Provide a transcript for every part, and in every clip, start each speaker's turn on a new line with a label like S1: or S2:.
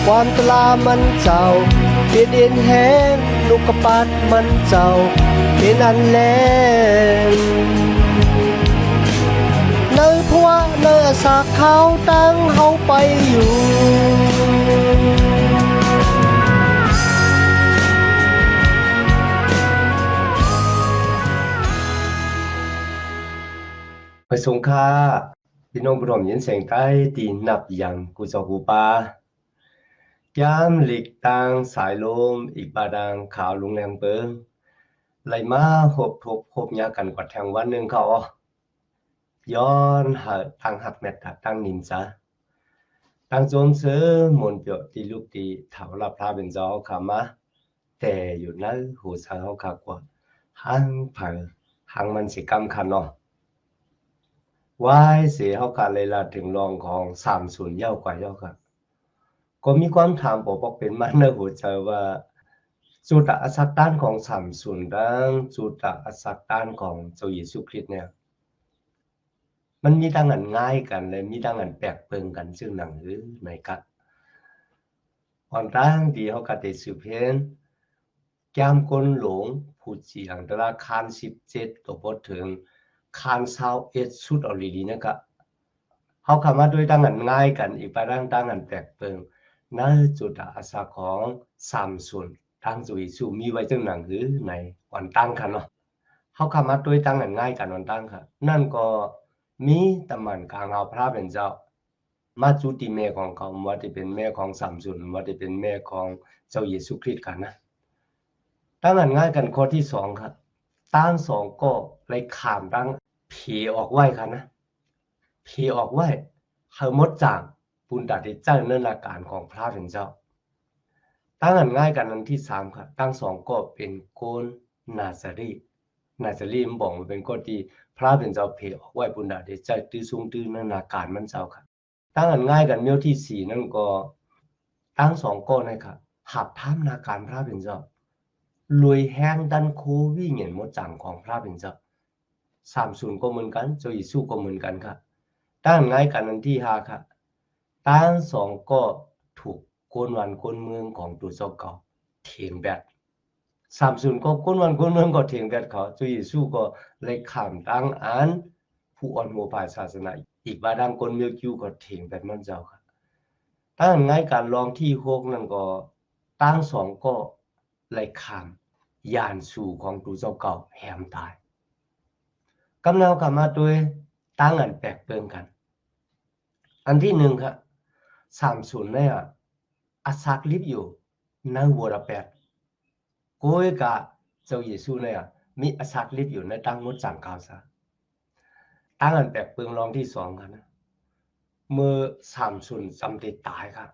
S1: ความตลามันเจ้าเปลี่ยนเอ็นแหงลูกกระปัดมันเจ้าเป็นอันแลงเนื้อพัวเนื้อสากเขาตั้งเฮาไปอยู่ไปสงค่าพี่น้องผู้ร่วมยินเสียงใต้ตีนับอย่างกูจะหูปายามหลีกตางสายลมอีกบาดังขาวลุงแรงเปิงไหลมาหบทบพบยากันกว่าแทงวันหนึ่งเขาย้อนหาทางหักแมตตั้งนินซะตั้งโจมซื้อมนเปียวตีลูกตีเถาลับพาเป็นเจ้าขามาแต่อยู่นั้นหูสาวขากว่าหังเผอหังมันสิกำคันเนาะวายเสียเขาขาเลยละถึงรองของ30เย่ากว่าเย่าค่ะก็มีความถามบอกเป็นมันในหัวใจว่าจุดอัศจรรย์ของ30ดังจุดอัศจรรย์ของเจ้าเยซูคริสต์เนี่ยมันมีทางอันง่ายกันและมีทางอันแปลกเปิงกันซึ่งหนังหรือไหนครับก่อนตั้งที่เขาก็ได้สืบเห็นแก้มก้นหลงผู้เจียงตราคาร17ตัวพอถึงคาน21สุดเอาดีๆนะครับเขาคำว่าด้วยทางอันง่ายกันอีกไปทางอันแปลกเปิงนั่นจุดอาสาของ30ทางจุยสูมีไว้จังหนังหรือในวันตั้งค่ะเนาะเขาคำว่าด้วยทางอันง่ายกันวันตั้งค่ะนั่นก็มีตำมันกลางเอาพระเป็นเจ้ามาจุติแม่ของเขาว่าจะเป็นแม่ของ30ว่าจะเป็นแม่ของเจ้าเยซูคริสต์กันนะตั้งอันง่ายกันข้อที่2ครับตั้ง2ก็เลยขามตั้งผีออกไว้ค่ะนะผีออกไว้เขาหมดจากปุณดาที่เจ้าเนินอาการของพระเป็นเจ้าตั้งอันง่ายกันอันที่3ครับตั้ง2ก็เป็นโกนนาซารีมันบอกว่าเป็นก้นที่พระเป็นเจ้าเพออกไว้ปุณดาที่เจ้าตื้อสูงตื้อเนินอาการมันเจ้าค่ะตั้งอันง่ายกันเมียวที่4นั่นก็ตั้ง2ก็นะครับหับท่ามนาการพระเป็นเจ้ารวยแห้งดันโควิเงินหมดจังของพระเป็นเจ้า30ก็เหมือนกันเจ้าเยซูก็เหมือนกันครับตั้งง่ายกันอันที่5ครับตั้ง2ก็ถูกคนวันคนเมืองของตัวเจ้าเก่าเถียงแบด30ก็คนวันคนเมืองก็เถียงแบดเขาเจ้าเยซูก็เลยข้ามตั้งอันผู้อ่อนโมภายศาสนาอีกบาดังคนเมียวคิวก็เถียงแบดมันเจ้าครับตั้งง่ายกันรองที่6นั่นก็ตั้ง2ก็เลยข้ามยานสู่ของตัวเจ้าเก่าแหมตายกำเนากลับมาโดยตั้งอันแปลกเปิงกันอันที่1ครับ30เนี่ยอาศักลิบอยู่ในวัวระแปดก้อยกะเจ้าเยซูเนี่ยมีอาศักลิบอยู่ในตั้งมดสั่งข่าวซะตั้งอันแปลกเปิงรองที่2ครับนะเมื่อ30จำติดตายครับ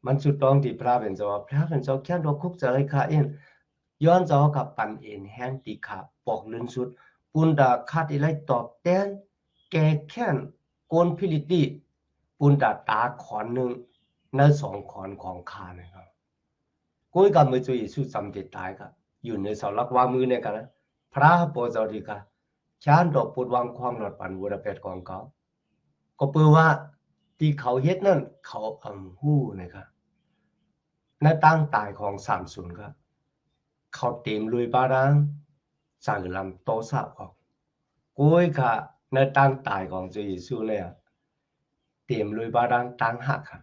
S1: มันสุดต้องที่พระเป็นเจ้าพระเป็นเจ้าแค่ดอกคุกจะให้ข้าเองย้อนเจ้ากับปันเอ็นแห้งติขาปอกลื่นสุดปุนดาคาดอีไลตอบแทนแก่แค้นโกนพิลิติปุนดาตาขอนหนึ่งใน2ขอนของข้านะครับก้อยกับมือจุยสุดจำติดตายครับอยู่ในเสาลักวางมือเนี่ยกันนะพระปอเจ้าดีค่ะชานดอกปุดวางความหลอดปันวัวเป็ดของเขาก็เปื่อว่าที่เขาเฮ็ดนั่นเขาหู้นะครับในตั้งตายของ30ครับเขาเต็มลุยบาดังสร้างลำโตสะออกก้อยค่ะในตั้งตายของเจ้าเยซูเนี่ยเต็มลุยบาดังตั้งหักครับ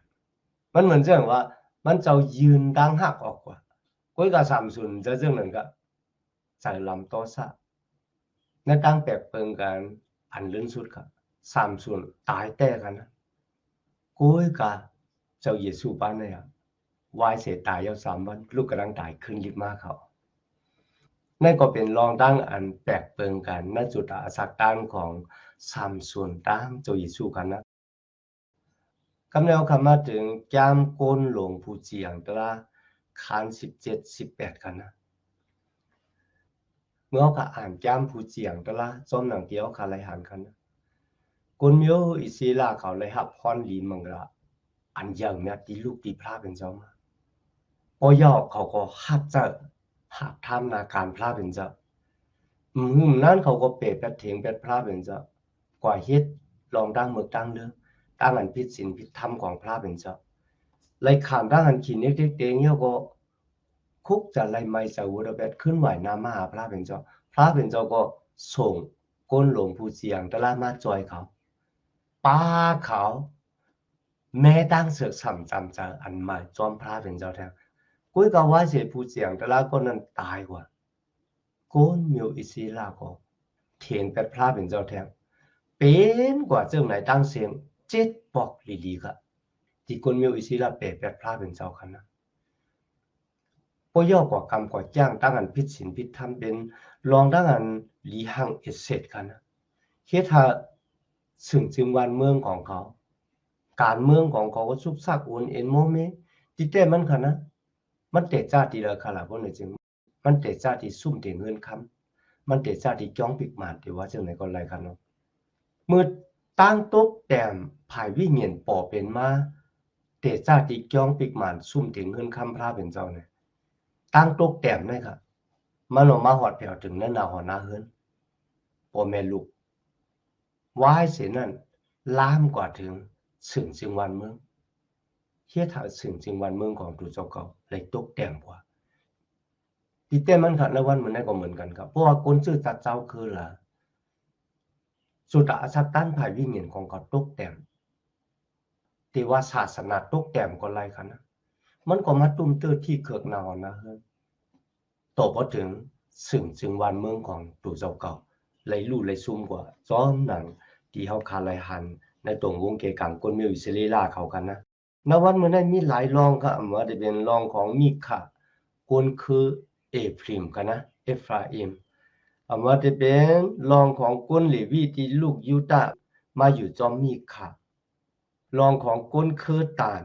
S1: มันเหมือนเรื่องว่ามันจะยืนตั้งหักออกกว่าก้อยกับ30จะเรื่องนั้นก็สร้างลำโตสะในตั้งแปลกเปิงกันอันลื่นสุดครับ30ตายแต่กันนะก้อยกับเจ้าเยซูบ้านเนี่ยวายเสียตายยาว3วันลูกกำลังตายขึ้นลิบมาเขานั่นก็เป็นรองตั้งอันแปลกเปิงกันณจุดอาศักด้านของ30ตั้งเจ้าเยซูกันนะคำแนวคำมาถึงจามโกนหลงผู้เจียงตราคาน17-18กันนะเมื่อเขาอ่านจามผู้เจียงตราจอมหนังเดียวคาไลหันกันนะกุนเมียวอิศิลาเขาเลยหับพรลีมังระอันยังเนี่ยที่ลูกที่พระเป็นเจ้ามาพอยอกเขาก็หัดจะหักทำนาการพระเป็นเจ้านั่นเขาก็เปรตแปดเถียงแปดพระเป็นเจ้ากว่าเฮ็ดลองตั้งมือตั้งเรื่องตั้งอันพิษศีลพิษธรรมของพระเป็นเจ้า ไล่ขามร่างอันขีนิกเต็งเนี่ยก็คุกจะไล่ไม่จะวัวแบบขึ้นไหวน้ำมาหาพระเป็นเจ้าพระเป็นเจ้าก็ส่งก้นหลวงปู่เจียงตะละมาจอยเขาป้าเขาแม่ตั้งเสือกสัมจำจะอันใหม่จอมพระเป็นเจ้าแทนกุ้ยก็ว่าเสียปู่เจียงตะละก็นั้นตายกว่าก้นมิวอิศิลาก็เถียนเป็ดพระเป็นเจ้าแทนเป็นกว่าเจ้าไหนตั้งเสียงเจ็ดปอกลีๆครับที่ก้นมิวอิศิลาเป็ดพระเป็นเจ้าคันนะพย่อกว่ากรรมกว่าจ้างตั้งอันพิษศีลพิษธรรมเป็นรองตั้งอันหลีหังเอเสร็จกันนะเฮ็ดให้ซึ่งจึงวันเมืองของเขาการเมืองของเขาก็ซุกซักโอนเอ็นโมเมติแต่มันค่ะนะมันเตะจ้าตีละค่ะล่ะบ่เนี่ยจึงมันเตะจ้าที่ซุ่มเตเงินคำมันเตะจ้าที่จ้องปิกหมานที่ว่าจังไหนก็ไรกันเนาะเมื่อตั้งตกแต้มภายวิเงียนป่อเป็นมาเตะจ้าที่จ้องปิกหมานซุ่มเตเงินคำพระเป็นเจ้าเนี่ยตั้งตกแต้มได้ค่ะมันออกมาหอดแผ่วถึงนั่นน่ะหอนาเฮิรนพ่อแม่ลูกวายเสียนั่นล้ามกว่าถึงสึ่งจึงวันเมืองเฮ็ดให้สึ่งจึงวันเมืองของตัวเจ้าเก่าเลยตกแต่งกว่าที่แต่มันค่ะในวันมันได้ก็เหมือนกันครับเพราะว่าคนชื่อตัดเจ้าคือล่ะสุดาสัตตันภายวิญญาณของเขาตกแต่งที่ว่าศาสนาตกแต่งก็ไรคะนะมันก็มาตุ้มเตื้อที่เคือกนาวนะเฮ้ยตบพอถึงสึ่งจึงวันเมืองของตัวเจ้าเก่าเลยลู่เลยซุ่มกว่าซ้อมหนังที่เฮาคาไลหันในตรงวงเกกังก้นมิวอิสราเอลเขากันนะณวันเมื่อนั้นมีหลายรองครับว่าจะเป็นรองของมิคาคนคือเอฟริมกันนะเอฟราอิมว่าจะเป็นรองของก้นเลวีที่ลูกยูดามาอยู่จอมมิคารองของก้นคือตาน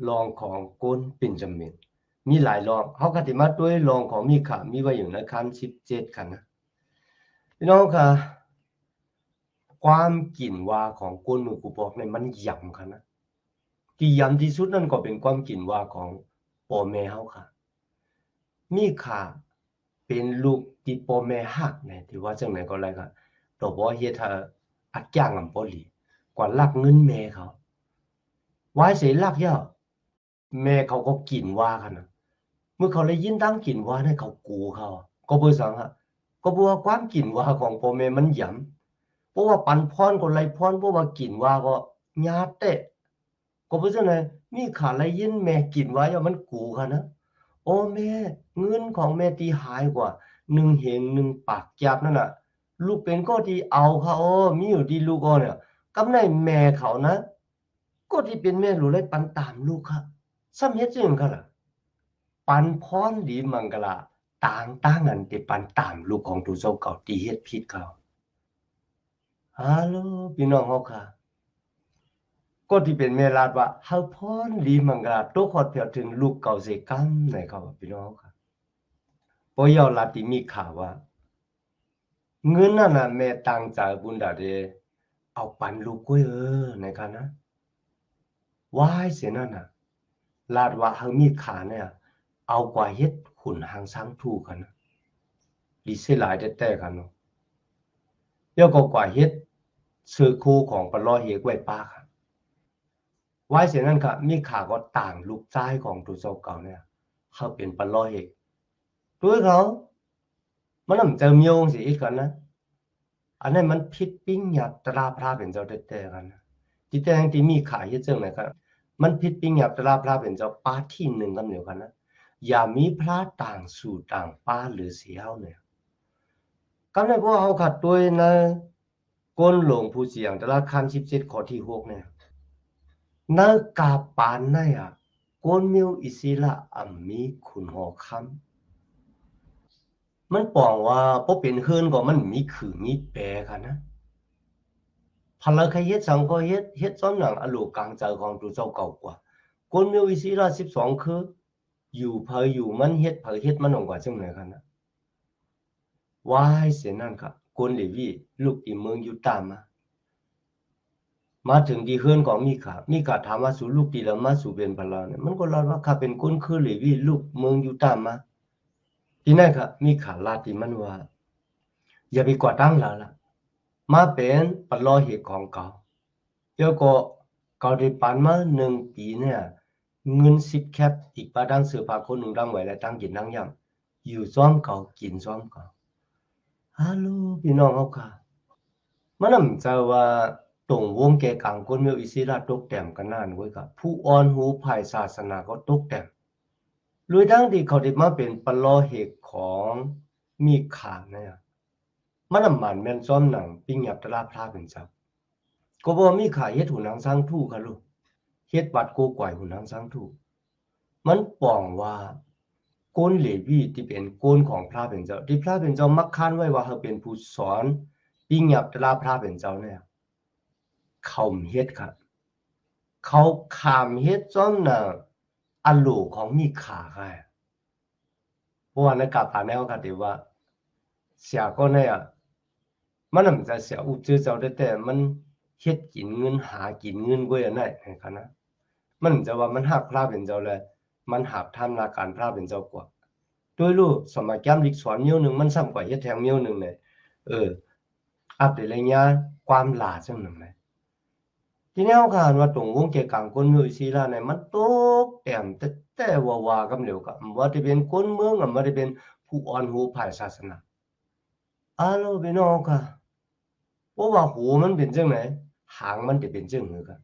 S1: รองของก้นเบนจามินมีหลายรองเขาก็ติมาด้วยรองของมิคามีไว้อยู่ในคัน17กันนะพี่น้องค่ะความกลิ่นวาของก้นมือกูบอกเนี่ยมันยำค่ะนะที่ยำที่สุดนั่นก็เป็นความกลิ่นวาของพ่อแม่เฮาค่ะมีค่าเป็นลูกที่พ่อแม่ฮักเนี่ยที่ว่าจังไหนก็ไรค่ะตัวบ่เฮ็ดให้อักอย่างอำบ่หลีกว่าลักเงินแม่เขาวายเสลักย่อแม่เขาก็กินว่ากันนะเมื่อเขาได้ยินดังกินว่าเนี่ยเขากูเขาก็บ่สังฮะก็บ่ว่าความกินว่าของพ่อแม่มันยำเพราะว่าปันพรก็ไล่พรเพราะว่ากินว่าก็ญาติเตะก็บ่จังได๋มีขาไล่ยินแม่กินว่าย่อมันกูค่ะนะโอ้แม่เงินของแม่ที่หายกว่า1เห็น1ปากจับนั่นน่ะลูกเป็นก็ที่เอาเขามีอยู่ที่ลูกก็เนี่ยกับในแม่เขานะก็ที่เป็นแม่รู้เลยปันตามลูกค่ะซ้ำเฮ็ดจังค่ะล่ะปันพรดีมังกะลาต่างๆกันที่ปันตามลูกของตัวเจ้าเก่าที่เฮ็ดผิดเขาฮัลโหลพี่น้องเฮาค่ะก็ที่เป็นแม่ลาดว่าเฮาพรดีมังกะลาตกฮอดเพียวถึงลูกเก่าสิกรรมในเขาว่าพี่น้องเฮาค่ะบ่ยอลาที่มีข่าวว่าเงินนั่นน่ะแม่ตั้งใจบุญดาเดเอาปันลูกก้อยในค่ะนะวายเสียนั่นน่ะลาดว่าเฮามีขาเนี่ยเอากว่าเฮ็ดขุนหางช้างทูกันนะดีเสียหลายแต่ๆกันเนาะแล้วก็กว่าเฮ็ดซื้อคู่ของปะล้อเฮกไว้ป้าค่ะวายเสียนั่นค่ะมีขาก็ต่างลูกชายของตัวเจ้าเก่าเนี่ยเขาเป็นปะล้อเฮกด้วยเขามันนำเจอเมียวจังซี่อีกกันนะอันนั้นมันผิดปิ่งหยับตราพระเป็นเจ้าแต่ๆกันนะที่แต่งที่มีขาเฮ็ดจังไหนครับมันผิดปิ่งหยับตราพระเป็นเจ้าปาที่หนึ่งกันเดียวกันนะอย่ามีพระต่างสู่ต่างป้าหรือเสียเฮาเนี่ยก็ในพวกเฮาขัดด้วยนะก้นหลวงผู้เสียงแต่ละคัน17ข้อที่6เนี่ยนะกาปานนะอะก้นมิวอิศิละอัมมีคุณหอคำมันปองว่าบ่เป็นเฮือนก็มันมีคือมีแปรกันนะพลังใครเฮ็ดสังก็เฮ็ดซ้อนหนังอโลกลางใจของตัวเจ้าเก่ากว่าก้นมิวอิศิละ12คืออยู่เผยอยู่มันเฮ็ดเผยเฮ็ดมันกว่าจังไหนกันนะวายเสียนั่นค่ะคนเลวีลูกที่เมืองยูตามาถึงที่เฮือนของมีขาถามว่าสู่ลูกที่แล้วมาสู่เป็นพลาเนี่ยมันก็เล่าว่าข้าเป็นคนคือเลวีลูกเมืองยูตามาที่นั่นค่ะมีขาลาที่มันว่าอย่าไปกว่าตั้งแล้วล่ะมาเป็นปลอเหตุของเขาแล้วก็เขาได้ปานมา1ปีเนี่ย เงิน10 แคทอีกปาดังเสือผ้าคนหนึ่งดังไว้และตั้งกินนั่งยำอยู่ซ้อมเก่ากินซ้อมเก่าฮัลโหลพี่น้องเขาค่ะมันน่ะจะว่าตรงวงแกกลางคนเมียวอิสระตกแต่มกันนานไว้กับผู้อ่อนหูภายศาสนาก็ตกแต่มโดยทั้งที่เขาได้มาเป็นปลอเหตุของมีขาเนี่ยมันน่ะมันแม่นซ้อมหนังปิ้งหยับตะลาพลาเป็นเจ้าก็บ่มีขาเฮ็ดหูหนังสร้างทู่ค่ะลูกเฮ็ดวัดโกก่อยหูหนังสร้างทู่มันป้องว่าโกนเลวีที่เป็นโกนของพระเป็นเจ้าที่พระเป็นเจ้ามักค้านไว้ว่าเขาเป็นผู้สอนปิ้งหยับตะลาพระเป็นเจ้าเนี่ยเขาเฮ็ดค่ะเขาขามเฮ็ดซ้อมหนังอันโลของมีขาค่ะเพราะว่าในกาปาแนวค่ะที่ว่าเสียก็เนี่ยมันน่ะมันจะเสียอุจเจ้าได้แต่มันเฮ็ดกินเงินหากินเงินกว่าอันนั้นค่ะนะมันจะว่ามันหักพระเป็นเจ้าเลยมันหักทำนาการพระเป็นเจ้ากว่าโดยรู้สมัยแก้มลิกสอนเมียวหนึ่งมันซ้ำกว่าเฮ็ดแทงเมียวหนึ่งเลยอัปเดตระยะความหลาจังหนึ่งเลยทีนี้เขาอ่านว่าตรงวงเกี่ยวกับคนเมืองศิลาเนี่ยมันตกแต่มแต่ว่ากันเดียวกันว่าจะเป็นคนเมืองว่าจะเป็นผู้อ่อนหูภายศาสนาโลพี่น้องค่ะเพราะว่าหูมันเป็นจังไหนหางมันจะเป็นจังหือกัน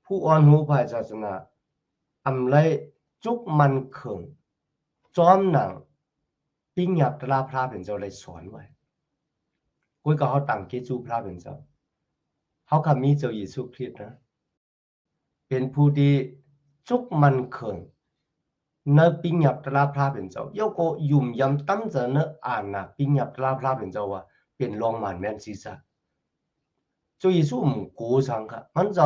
S1: ผู้อ่อนหูภายศาสนาอำไรจุกมันเขิงจอมหนังปิ้งหยับตลาพระเป็นเจ้าเลยสอนไว้กุยก็เขาตั้งเกจูพระเป็นเจ้าเขาคำมีเจ้าเยซูคริสต์นะเป็นผู้ที่จุกมันเขิงเนื้อปิ้งหยับตลาพระเป็นเจ้าเยาก็ยุ่มยำตั้มเจอเนื้ออ่านนะปิ้งหยับตลาพระเป็นเจ้าว่าเป็นรองมันแมนซีซ่าเจ้าเยซูมกูสังค่ะมันจะ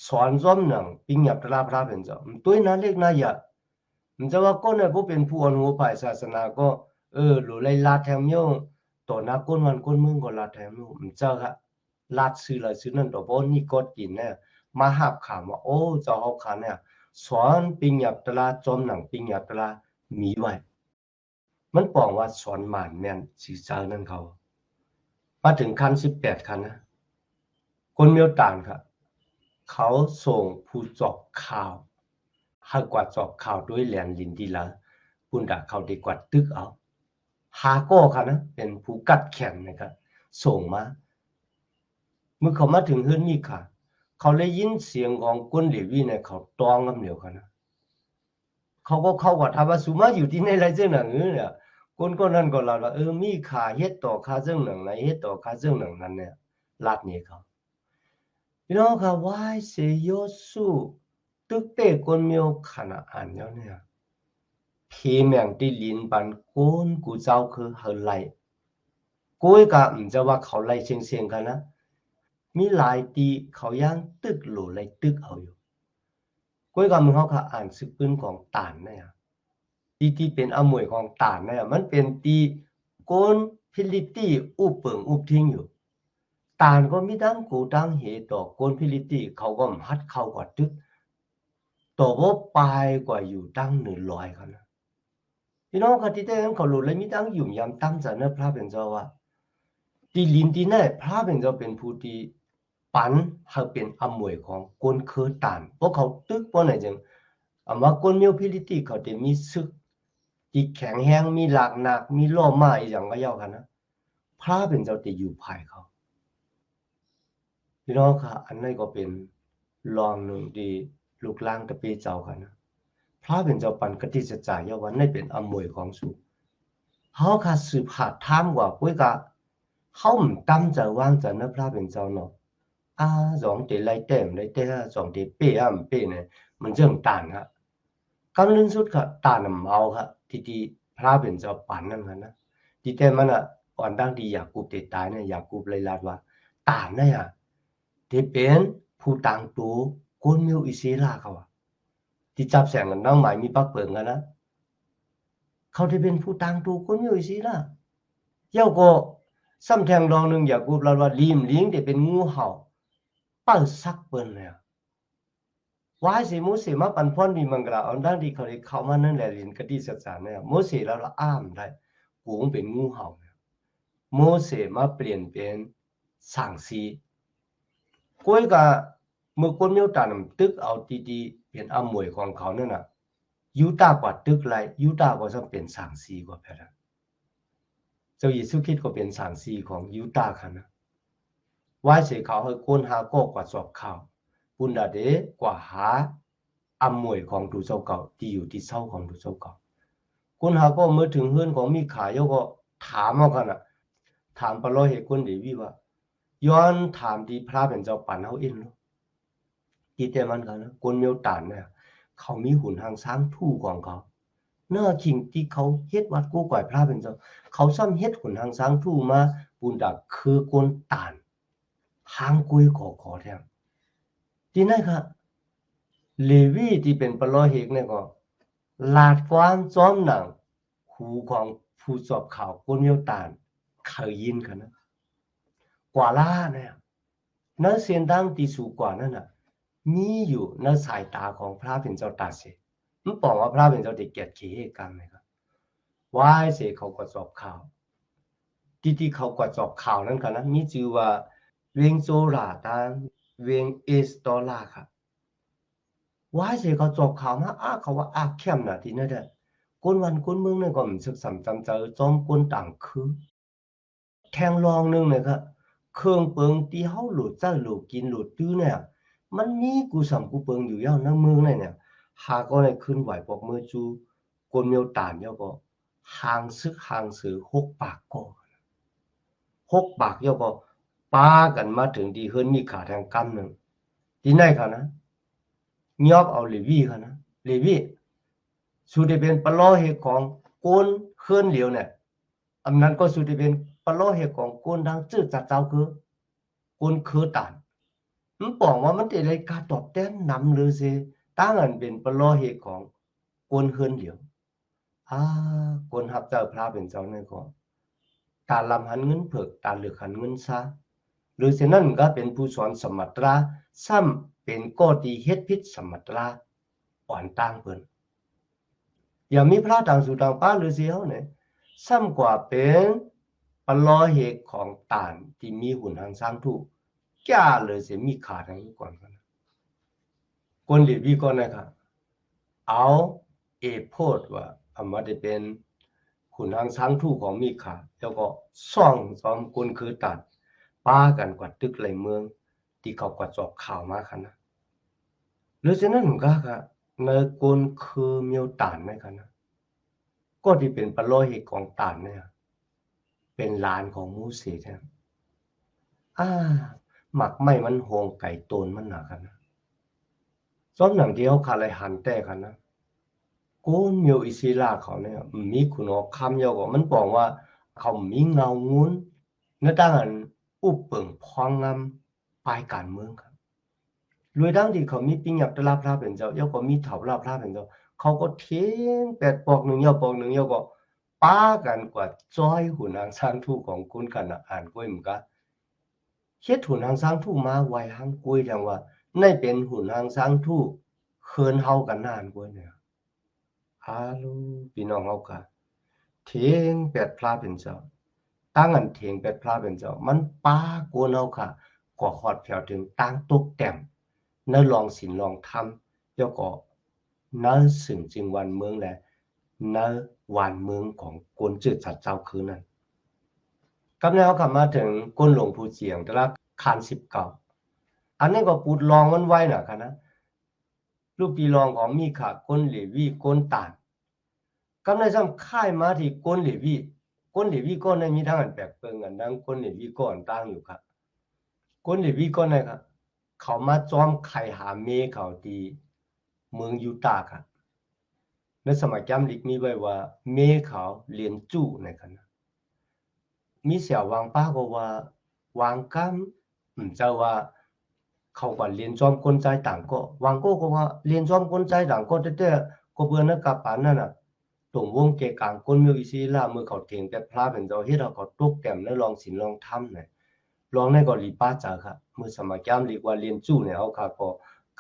S1: สอนจอมหนังปิ้งหยับตลาพระเป็นเจ้าตัวนั้นเล็กน่าอยากมันจะว่าก็เนี่ยผู้เป็นผู้อ่อนหัวภายศาสนาก็หรือไรลาแถมโยต่อหน้าก้นวันก้นมึงก็ลาแถมโยมันเจ้าค่ะลาดซื้ออะไรซื้อนั่นต่อเพราะนี่กดกินเนี่ยมาหับขามว่าโอ้เจ้าเขาขาเนี่ยสอนปิงหยับตลาจอมหนังปิงหยับตลามีไว้มันปองว่าสอนหมานแม่นสีเจ้านั่นเขามาถึงขั้น18ขั้นนะคนเมียวต่างค่ะเขาส่งผู้จอกข่าวให้กว่าจอบข่าวด้วยแหลนลินดีละคุณด่าเขาดีกว่าตึกเอาฮาโก้ค่ะนะเป็นผู้กัดแขนนะครับส่งมาเมื่อเขามาถึงเฮือนนี่ค่ะเขาเลยยินเสียงของกุนเลวีเนี่ยเขาตองกันเดียวกันนะเขาก็เข้าว่าทำว่าสุมาอยู่ที่ในไรเจ้าหนังเนี่ยคนก็นั่นก็ลาว่ามีขาเฮ็ดต่อขาเจ้าหนังไหนเฮ็ดต่อขาเจ้าหนังนั้นเนี่ยลาดนี้เขาพี่น้องค่ะวายเสยโยสุตึกเตะคนเมียวขนาดอันเนี่ยพีแมงที่ลินปันโกนกูเจ้าคือเฮไลกูก็จะว่าเขาไล่เสียงๆกันนะมีหลายตีเขาย่างตึกหลูไล่ตึกเอาอยู่กูก็มึงเขาค่ะอ่านสึกปืนของตานเนี่ยที่เป็นอมวยของตานเนี่ยมันเป็นตีโกนพิลิตี้อุบเปิงอุบทิ้งอยู่ตานก็มีตั้งกูตั้งเหตุต่อโกนพิลิตี้เขาก็หัดเข้ากว่าตึกต่อว่าปลายกว่าอยู่ตั้ง100เขานะพี่น้องค่ะที่ได้เขาหลุดเลยมีตั้งยุ่มยำตั้งใจนะพระเป็นเจ้าว่าที่ลินที่นั่นพระเป็นเจ้าเป็นผู้ที่ปันเขาเป็นอมวยของคนเคอตานเพราะเขาตึกเพราะไหนจังว่าคนมีพิลิตี้เขาจะมีซึกที่แข็งแรงมีหลากหนักมีล่อมาอย่างก็เย้ากันนะพระเป็นเจ้าจะอยู่ภายเขาพี่น้องค่ะอันนั้นก็เป็นรองหนึ่งที่ลูกล่างตะเปเจ้ากันนะพระเป็นเจ้าปันกติสจายวันนี้เป็นอมวยของสูเขาค่ะสืบหาถามว่าปุ้ยกะเขา唔擔就彎就呢พระเป็นเจ้าเนาะสองเตไล่เต็มไล่เตะสองเตเป้มเป้เนี่ยมันเรื่องต่างครับกำลังสุดค่ะต่างเมาครับที่พระเป็นเจ้าปันนั่นกันนะที่แต่มันก่อนดังที่อยากกูเตตายเนี่ยอยากกูเลยลาดว่าต่างเนี่ยที่เป็นผู้ต่างตัวคนมีอิสระเขาที่จับแสงกันน้องหมายมีปักเปิงกันนะเขาที่เป็นผู้ต่างตัวคนมีอิสระเย้าก็ซ้ำแทงรองหนึ่งอยากกูลาดว่าลิมลิงที่เป็นงูเห่าเปิดซักเปิ้นเนี่ยวายสิมูสิมาปันพ่นมีมังกรอันดังที่เขาได้เข้ามานั่นแหละลินกติสัจจาเนี่ยโมเสแล้วละอ้ามได้กูงเป็นงูเห่าเนี่ยโมเสมาเปลี่ยนเป็นสังสีก้อยกะ เมื่อคนเมียวตานตึกเอาดีๆเป็นอมวยของเขานั่นน่ะยูตากว่าตึกไรยูตากว่าจะเป็นสางซีกว่าแพร่เจ้าเยซูคริสต์ก็เป็นสางซีของยูตาค่ะนะว่าเสียเขาให้คนหาก็กว่าสอบข่าวปุณดาเดกว่าหาอมวยของดูเจ้าเก่าที่อยู่ที่เศร้าของดูเจ้าเก่าคนหาก็เมื่อถึงเฮือนของมีขายก็ถามเอากันน่ะถามปลอเหตุคนเดวีว่าย้อนถามที่พระเป็นเจ้าปั่นเฮาเองเนาะที่แต่มันกันนะคนเมียวตานเนี่ยเขามีหุ่นทางช้างทู่ของเขาเนื้อคิงที่เขาเฮ็ดวัดกู้ก่อยพระเป็นเจ้าเขาซ้ำเฮ็ดหุ่นทางช้างทู่มาปูนดักคือคนตานหางกุยขอแท้ที่นั่นค่ะเลวีที่เป็นปลอเหตุเนี่ยก็ลาดความจ้อมหนังหูของผู้สอบข่าวคนเมียวตานเคยยินกันนะกว่าล่าเนี่ยเนื้อเสียงดังที่สูงกว่านั่นน่ะมีอยู่ในสายตาของพระเป็นเจ้าตาเสมันบอกว่าพระเป็นเจ้าเด็กเกียรติเขกันนะครับว่าเสเขาก็สอบข่าวที่เขาก็สอบข่าวนั้นกันนะมีชื่อว่าเวงโซลาตานเวงเอสตอลาค่ะว่าเสเขาสอบข่าวมาเขาว่าเข้มน่ะที่นั่นเด้อคนวันคนเมืองนั่นก็มันศึกษาจำเจอจอมคนต่างคือแทงรองนึงเนี่ยครับเครื่องเปิงที่เฮาโหลดจ้าโหลดกินโหลดตื้อเนี่ยมันมีกูสำกูเปิงอยู่ยาวในเมืองเนี่ยหาก็ได้ขึ้นไหวปอกมือจูคนเมียวตานเยาก็หางซึกหางสือ6 ปากก็6 ปากเยาก็ปากันมาถึงที่เฮือนมีขาทางกำนึงที่ไหนค่ะนะยอบเอาเลวีค่ะนะเลวีสุดได้เป็นปลอเหตุของคนเฮือนเหลียวเนี่ยอำนั้นก็สุดได้เป็นปลอเหตุของคนทางจื้อจัดเจ้าคือคนคือตานมันบอกว่ามันจะได้การตอบแทนนำหรือสิตั้งอันเป็นปลอเหตุของคนเฮือนเหลียวคนรับเจ้าพระเป็นเจ้านี่ก็การลำหันเงินเผิกการเลือกหันเงินซะหรือฉะนั้นก็เป็นผู้สอนสมัตราซ้ำเป็นก็ตีเฮ็ดพิษสมัตราอ่อนต่างเพิ่นอย่ามีพระต่างสู่ต่างป้าหรือสิเฮาเนี่ยซ้ำกว่าเป็นปลอเหตุของตานที่มีหุ่นทางสร้างทุกจ้าเลยสิมีขาทางนี้ก่อนกันคนเลวีก็นะครับเอาโพดว่ามาได้เป็นขุนทางช้างทู่ของมีขาแล้วก็ซ่องซ้อมคนคือตัดป้ากันกว่าตึกไหลเมืองที่เขากว่าจอบข่าวมาคันนะหรือฉะนั้นก็ในคนคือเมียวตานไหมคันนะก็ที่เป็นปลอยเหตุของตานเนี่ยเป็นหลานของมูเสแท้หมักไม่มันโหงไก่โตนมันหนาคันนะซ้อมหนังที่เขาขาเลยหันแต่คันนะกูเมียวอิศิลาเขาเนี่ยมีคุณออกคำเยาก็มันบอกว่าเขามีเงางุ้นเนื้อตั้งอันอุปเปิงพองงำปลายการเมืองครับรวยดังที่เขามีปิงหยับตลาพระเป็นเจ้าเยาก็มีเถาลาพระเป็นเจ้าเขาก็เทียงแปดปอกหนึ่งเยาปอกหนึ่งเยาก็ป้ากันกว่าจ้อยหุ่นนางสร้างทู่ของคุณกันอ่านก้อยมึงกะเฮ็ดหุ่นนางสร้างทู่มาไว้หังก้อยจังว่าในเป็นหุ่นนางสร้างทู่เคินเฮากันนานก้อยเนี่ยฮัลโหลพี่น้องเฮากะเถียงแปดพระเป็นเจ้าตั้งอันเถียงแปดพระเป็นเจ้ามันป้ากวนเฮาค่ะก็ฮอดแผ่วถึงตั้งตกแต่มในลองศีลลองธรรมแล้วก็ในสึงจึงวันเมืองและในวันเมืองของกวนจืดสัตว์เจ้าคือนั้นกับแนวกลับมาถึงกวนหลวงปู่เจียงแต่ละคาน19อันนี้ก็ปูดลองมันไว้น่ะค่ะนะรูปปีรองของมีขาก้นเหลวีก้นตานกำในซ้ำค่ายมาที่ก้นเหลวีก้นเหลวีก้อนในมีทางอันแปลกเปิงอันดังก้นเหลวีก้อนตั้งอยู่ครับก้นเหลวีก้อนนะครับเขามาจอมไข่หาเมเขาที่เมืองยูตาห์ครับในสมัยจำลิกมีไว้ว่าเมเขาเรียนจู้ในกันนะมีเสี่ยววางป้าก็ว่าวางกำเจ้าว่าเขาก็เรียนจอมคนใจต่างก็วางก็ว่าเรียนจอมคนใจต่างก็แต่ก็เบื่อนะกับปานนั่นน่ะตรงวงเกกลางคนมีอิศิลาเมื่อเขาเถียงแต่พระเป็นเจ้าเฮ็ดเอาก็ตกแต่มแล้วลองศีลลองธรรมเนี่ยลองในก็ลีป้าจ๋าครับเมื่อสมัยจำเรียกว่าเรียนจู้เนี่ยเอาค่ะก็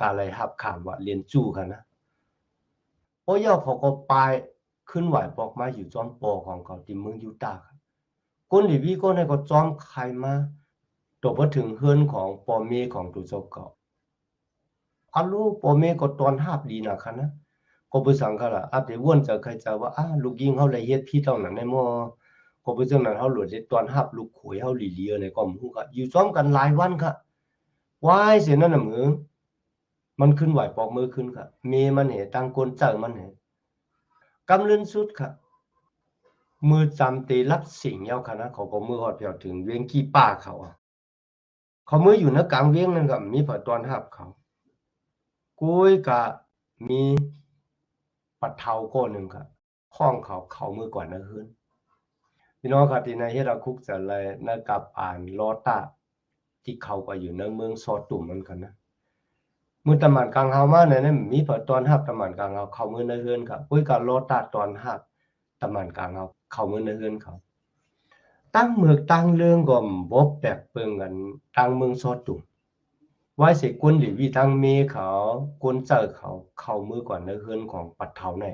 S1: กาเลยรับขามว่าเรียนจู้ค่ะนะเพราะย่อเขาก็ไปขึ้นไหวบอกมาอยู่จอมปอของเขาที่เมืองยูตาห์ครับคนลีวีก็ในก็จอมไข่มาตกมาถึงเฮือนของปอเมของตุเจ้าเก่า อาลูปอเมก็ตอนหับดีนะคะนะก็บ่สังกะละอัปเดวนจะใครจะว่าลูกยิงเฮาละเฮ็ดพี่เท่านั้นได้บ่ก็บ่จังนั้นเฮาหลุดได้ตอนหับลูกขวยเฮาหลีเลียในก็ฮู้ก็อยู่ซ้อมกันหลายวันค่ะวายเสียนั่นน่ะมึงมันขึ้นไหวปอกมือขึ้นค่ะเมมันเหตังคนเจอมันเหกำลืนสุดค่ะมือจำตีรับสิ่งเยาค่ะนะเขาก็มือฮอดเพียวถึงเวียงกี่ป้าเขาเขามืออยู่ในกลางเวียงนั่นก็มีผตอนหับเขากุ้ยกะมีปัดเทาก้อนหนึ่งครับห้องเขามือก่อนนะเฮือนพี่น้องครับที่ในเฮ็ดคุกจะเลยนะกับอ่านลอตาที่เขาก็อยู่ในเมืองซอตุ่มมันกันนะมือตะมันกลางเฮามาเนี่ยมีผตอนหับตะมันกลางเฮาเขามือในเฮือนครับกุ้ยกะลอตาตอนหับตะมันกลางเฮาเขามือในเฮือนเขาตั้งเมือกตั้งเรื่องก็บ่แปลกเปิงกันตั้งเมืองซอตุ่มไว้สิกุนหรือวิทางเมเขากุนเจอเขามือก่อนในเฮือนของปัดเทาแน่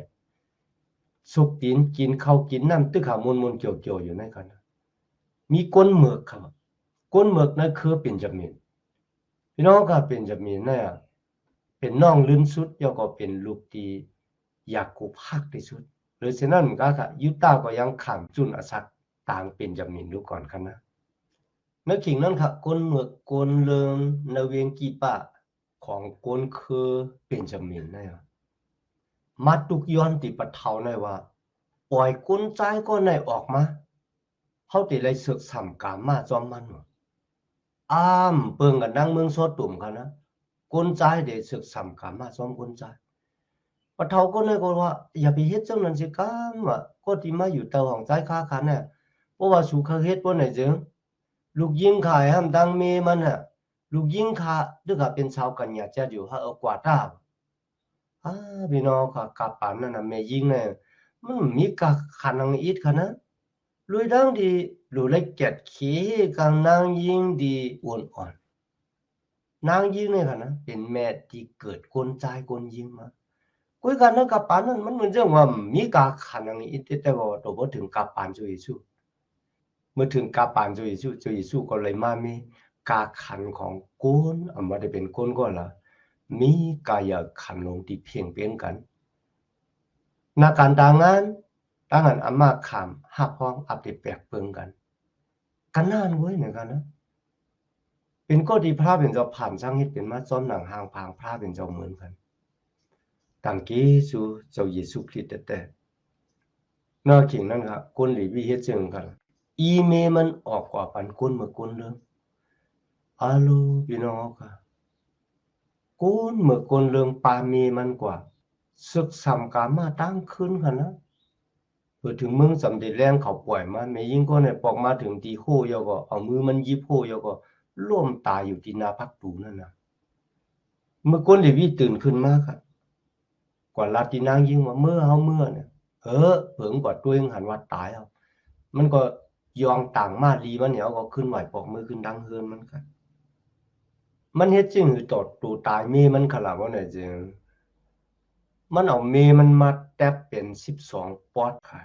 S1: สุกตีนกินข้าวกินน้ำตึกขามนๆเกี่ยวๆอยู่ในกันมีก้นเมือกครับก้นเมือกนั่นคือเป็นจมินพี่น้องก็เป็นจมินเนี่ยเป็นน้องลื่นสุดแล้วก็เป็นลูกที่อยากกูภาคที่สุดหรือฉะนั้นก็ยุต้าก็ยังขังจุนอสักต่างเป็นจมินดูก่อนกันนะนึกถึงนั้นค่ะก้นเมือกก้นเลืองนเวียงกีปะของก้นคือเป็นจมินเนี่ยมาตุกย้อนติปะเทาในว่าปล่อยก้นใจก็ในออกมาเขาติเลยศึกสำกามมาจอมมันเปิงกันนั่งเมืองโซตุ่มกันนะก้นใจเดี๋ยวศึกสำกามมาจอมก้นใจปะเทาก็ในก็ว่าอย่าไปเฮ็ดจังนั้นสิกามอ่ะก็ที่มาอยู่เตาของใจค้าคันเนี่ยเพราะว่าสู่เขาเฮ็ดบ่ไหนจึงลูกยิงขายห้ามดังเมมันน่ะลูกยิงขาดึกเป็นชาวกันยาจะอยู่haกว่าตาพี่น้องค่ะกาปานนั่นน่ะแม่ยิงเนี่ยมันมีกะขันอีดค่ะนะลุยดังดีลุเลยเก็ดขี้กังนางยิงดีอ่อนนางยิงเนี่ยค่ะนะเป็นแม่ที่เกิดคนใจคนยิงมาคุยกันนะกาปานนั้นมันเหมือนจะว่ามีกะขันอีดแต่ว่าตัวบ่ถึงกาปานจุยสู้เมื่อถึงกาปานจุยสู้ก็เลยมามีกาขันของก้นไม่ได้เป็นก้นก็ละมีกายขันลงที่เพียงเปลี่ยนกันนาการtangan ama kham hak hong ap di pek peungกันกันนานเว้ยเหมือนกันนะเป็นก็ดีพระเป็นเจ้าผ่านช่างฮิตเป็นมาซ้อมหนังหางพางพระเป็นเจ้าเหมือนกันต่างกีสูเจ้าเยซูคริสต์แต่นอกจากนั้นครับคนหลีวิเฮ็ดจึงกันอีเมมันออกกว่าปันคนเมื่อคนเรื่องอาลูพี่น้องค่ะคนเมื่อคนเรื่องปาเมมันกว่าศึกษากามาตั้งขึ้นกันนะเพื่อถึงมึงสำเร็จแรงเขาป่วยมาไม่ยิ่งก็เนี่ยปอกมาถึงตีโคยก็เอามือมันยิบโคยก็ร่วมตายอยู่ที่นาพักตูนั่นนะเมื่อก้นเดวิตื่นขึ้นมาครับกว่าลาตินางยิงว่าเมื่อเนี่ยเผิงกว่าตัวเองหันว่าตายเอามันก็ยองต่างมาลีมันเหนียวก็ขึ้นไหวปอกมือขึ้นดังเฮือนมันกันมันเฮ็ดจริงหรือตอดตูตายเมมันขลาดว่าไหนจริงมันเอาเมมันมาแตบเป็น12ปอดค่ะ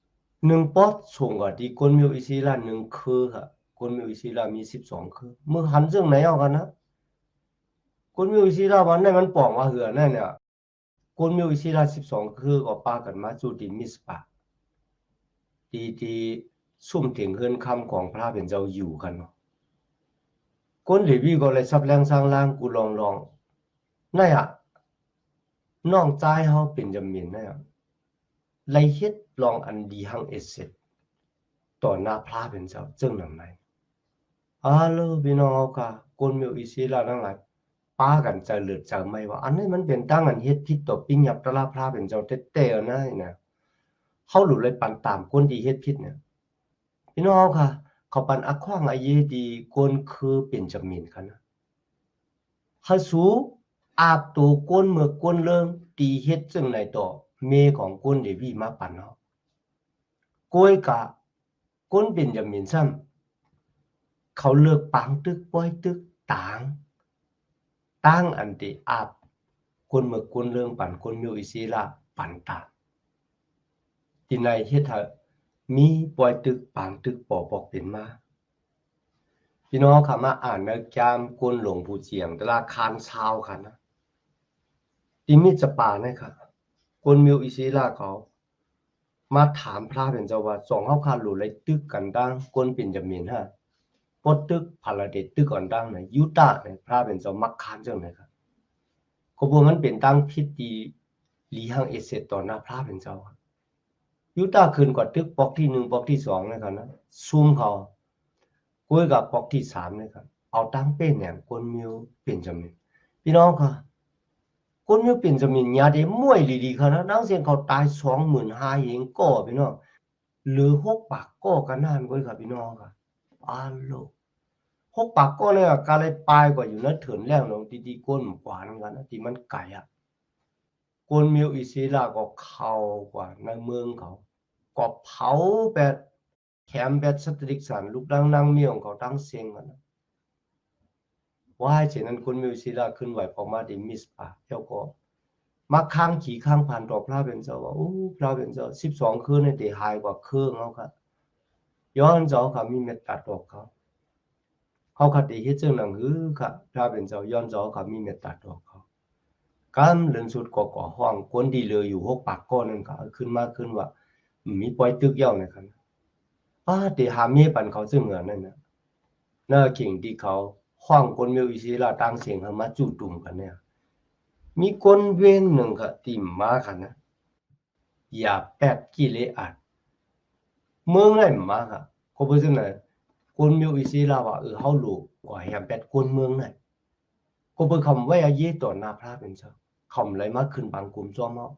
S1: 1ปอดสูงกว่าที่คนมีอิสลาม1คือค่ะคนมีอิสลามมี12คือเมื่อหันเรื่องไหนเอากันนะคนมีอิสลามวันนั้นมันปองว่าเหือนั่นเนี่ยคนมีอิสลาม12คือก็ปากันมาสู่ที่มิสปะที่ซุ่มถึงเฮือนคำของพระเป็นเจ้าอยู่กันเนาะคนเลวีก็เลยซับแรงสร้างล่างกูลองนั่นอ่ะน้องใจเฮาเป็นจำมีนนั่นอ่ะไลเฮ็ดลองอันดีหังเอเสร็จต่อหน้าพระเป็นเจ้าจึงนำไหนโลพี่น้องเอาค่ะคนมีอิสลามทั้งหลายป้ากันจะเลือดจะไม่ว่าอันนี้มันเป็นตั้งอันเฮ็ดผิดต่อปิ้งยับตะลาพระเป็นเจ้าเต้ๆนะเนี่ยเฮาหลุดเลยปันตามคนที่เฮ็ดผิดเนี่ยพี่น้องค่ะเขาปันอักขวางอาเยดีคนคือเป็นจำมีนค่ะนะเฮาสูอาบตัวก้นเมื่อก้นเรื่องตีเฮ็ดจึงไหนต่อเมของก้นเดวีมาปันเนาะกล้วยกะก้นเป็นจำมีนซ้ำเขาเลือกปังตึกปล่อยตึกต่างตั้งอันติอาบคนเมื่อคนเรื่องปั่นคนมีอิสระปั่นตามที่ในเฮ็ดมีปล่อยตึกปางตึกปอบอกเป็นมา พี่น้องคำว่าอ่านนะจามก้นหลงผู้เจียงตลาคานเช้าค่ะนะที่มิจะป่าเนี่ยค่ะก้นมิวอิศิลาเขามาถามพระเป็นเจ้าว่าสองเขาคาหลุเลยตึกกันดังก้นเป็นจำเมียนฮะปดตึกพาราเดตึกกันดังเนี่ยยุตาเนี่ยพระเป็นเจ้ามักคานเจ้าไหนครับก็พวกมันเป็นตั้งพิธีลีหังเอเสตต่อหน้าพระเป็นเจ้ายุตาขึ้นกว่าตึกปอกที่หนึ่งปอกที่สองนะครับนะซูมเขาคุยกับปอกที่สามนะครับเอาตั้งเป็นเนี่ยก้นมิวเป็นจำเมียนพี่น้องค่ะก้นมิวเป็นจำเมียนยาเดมวยดีๆค่ะนะนังเสียงเขาตาย25,000เองก็พี่น้องหรือหกปากก็กันนานก็ค่ะพี่น้องค่ะอาโลหกปากก็เนี่ยการเลยปลายกว่าอยู่นะเถินแรงลงดีๆก้นกว่านั่นกันนะที่มันไก่อ่ะก้นมิวอิศิลาก็เข้ากว่าในเมืองเขาก็เผาแบบแถมแบบสตริกสันลูกดังนางเมียของเขาตั้งเสียงกันนะว่าเช่นนั้นก้นมิวอิศิลาขึ้นไหวพอมาดิมิสปาแล้วก็มาข้างขี่ข้างผ่านต่อพระเป็นเจ้าว่าโอ้พระเป็นเจ้า12 คืนในเดหายกว่าเครื่องเขาครับย้อนเจ้าเขามีเมตตาต่อเขาขัดดีเฮ็ดจังหนังหือค่ะพระเป็นเจ้าย้อนเจ้าเขามีเมตตาต่อเขาการเรื่องสุดก่อห้องคนดีเลยอยู่6 ปากก้อนนั่นก็ขึ้นว่ามีปล่อยตึกเย้านะครับเดหาเมปันเขาซึ่งเหมือนนั่นน่ะน่าเข่งที่เขาห้องคนเมียวอิศิลาตั้งเสียงเขามาจู่ตุ่มกันเนี่ยมีคนเว้นหนึ่งค่ะติ่มมาค่ะนะอย่าแปดกิเลอัดเมืองไหนมาค่ะเขาพูดจังไหนคนเมียวอิศิลาว่าเขารู้กว่าแฮมแปดคนเมืองไหนก็เปิดคำว่าเย่ต่อหน้าพระเป็นเจ้าคำไรมาขึ้นบางกลุ่มซ้อมเอา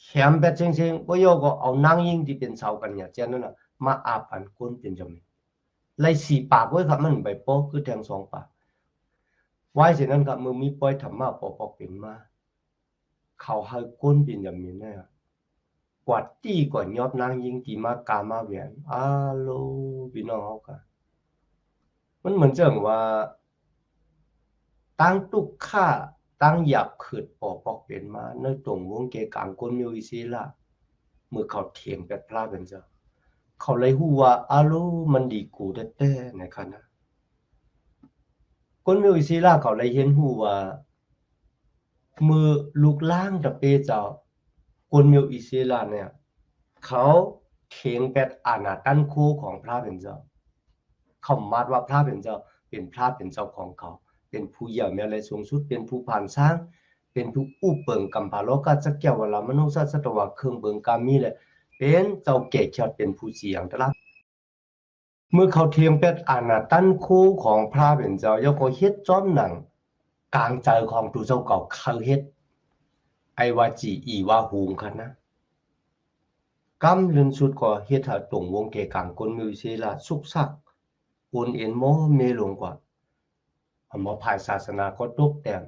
S1: แฮมแปดเชิงๆก็โยก็เอานางยิ่งที่เป็นชาวกันเนี่ยเจ้านั่นน่ะมาอาปันคนเป็นจำเลยไล่4 ปากไว้ครับมันใบโป๊กคือแทง2 ปากไว้เช่นนั้นครับมือมีปล่อยธรรมะปอกเป็นมาเขาให้ก้นเป็นจำเลยเนี่ยกว่าตีกว่ายอบนางยิ่งตีมากามาเวียนโลพี่น้องเขากันมันเหมือนจังว่าตั้งตุกค่าตั้งหยับขืดปอกเป็นมาในตรงวงเกกลางก้นมิวอิซิล่ะเมื่อเขาเถียงกับพระเป็นเจ้าเขาเลยหูว่าโลมันดีกูแต่ๆในขณะก้นมิวอิซิล่ะเขาเลยเห็นหูว่ามือลูกล่างตะเปเจ้าก้นมิวอิซิล่ะเนี่ยเขาเถียงแบบอาณาตันคู่ของพระเป็นเจ้าเขามาดว่าพระเป็นเจ้าเป็นพระเป็นเจ้าของเขาเป็นผู้ใหญ่มีอะไรสูงสุดเป็นผู้ผ่านสร้างเป็นผู้อุปเปิงกัมพาโลกาจักเกี่ยวเวลามนุษย์สัตวะเครื่องเบิงกามีเลยเป็นเจ้าเกศเขียดเป็นผู้เสียงตลาดเมื่อเขาเทียงเป็นอาณาตันคู่ของพระเป็นเจ้ายกเฮ็ดจอมหนังกลางใจของตัวเจ้าเก่าเขาเฮ็ดไอวาจีอีวาหูงคันนะกำเรือนสุดก็เฮ็ดให้ตรงวงเกกลางคนมิวเซลาสุกซักโอนเอ็นโมเมลงกว่าหมอภายศาสนาก็ตกแต่ม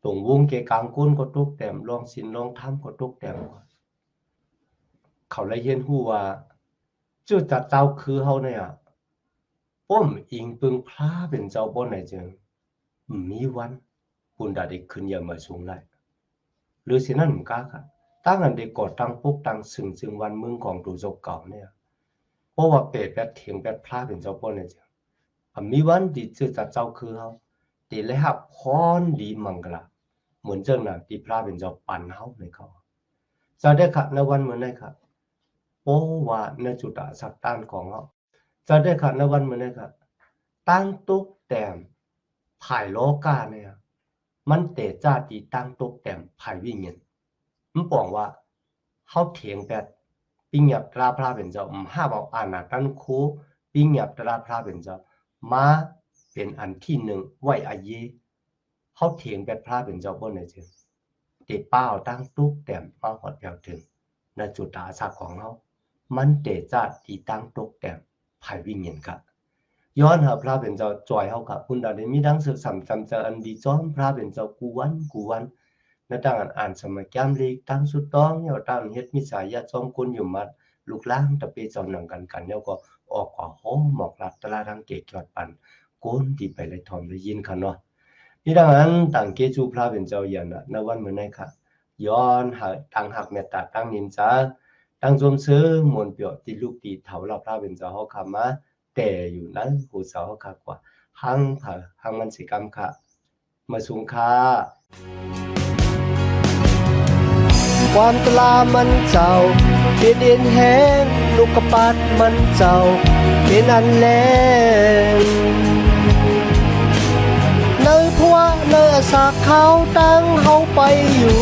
S1: ตรงวงเกกลางคนก็ตกแต่มลองศีลลองธรรมก็ตกแต่มกว่าเขาเลยเห็นฮู้ว่าจุดจัดเจ้าคือเฮาเนี่ยป้อมอิงปึงพระเป็นเจ้าบ่ไหนจึงมีวันปุณดาเด็กขึ้นอย่ามาสูงไลหรือสินั้นกาค่ะตั้งอันเด็กกอดตั้งปุกตั้งซึ่งวันเมืองของตูเจ้าเก่าเนี่ยเพราะว่าเปรตแปดเถียงแปดพระเป็นเจ้าบ่ไหนจึงมีวันที่จุดจัดเจ้าคือเฮาตีเลยครับพรดีมังกลาเหมือนเจ้าหน้าที่พระเป็นเจ้าปั่นเฮาในเขาจะได้ขัดในวันเหมือนได้ครับโอ้ว่าในจุดสักต้านของเขาจะได้ขัดในวันเหมือนได้ครับตั้งตุกแต้มภายโลกาเนี่ยมันเตะจ้าตีตั้งตุกแต้มภายวิญญาณมันบอกว่าเขาเถียงแบบปิ้งหยับตราพระเป็นเจ้าห้าบอกอาณาตันคูปิ้งหยับตราพระเป็นเจ้ามาเป็นอันที่หนึ่งไหวอาเยเขาเถียงแบบพระเป็นเจ้าบ่ไหนเจ้าเตะเป้าตั้งตุกแต้มมาหอดแถวถึงในจุดตาสักของเขามันเตะจ้าตีตั้งตุกแต้มภายวิญญาณครับย้อนหาพระเป็นเจ้าจ่อยเฮากับคุณดาได้มีดังศึกษาจำเจออันดีจ้อมพระเป็นเจ้ากูวันในตั้งอ่านสมัยแก้มลีกตั้งสุดต้องเนี่ยตั้งเฮ็ดมิสายาจ้อมคุณอยู่มัดลูกล้างตะเปเจ้าหนังกันเนี่ยก็ออกกว่าโหหมอกหลับตะลาทางเกจอดปันโกนที่ไปเลยทอมได้ยินคันเนาะนี่ดังนั้นต่างเกจูพระเป็นเจ้าอย่างน่ะในวันมื้อนั้นค่ะย้อนหาตั้งหักเมตตาตั้งนินจาตั้งจมซื้อมวลเปียวติลูกตีเถาเราพระเป็นเจ้าเฮาคำมาแต ก่อยู่นั้นหูเสาค่ะกว่าหังค่ะหังมันสิกรรมค่ะมาสูงค่ะความตลามันเจ้าเป็นเอ็นแห้งลูกกระปัดมันเจ้าเป็นอันแรงเนยพัวเนยสากขาวตั้งเฮาไปอยู่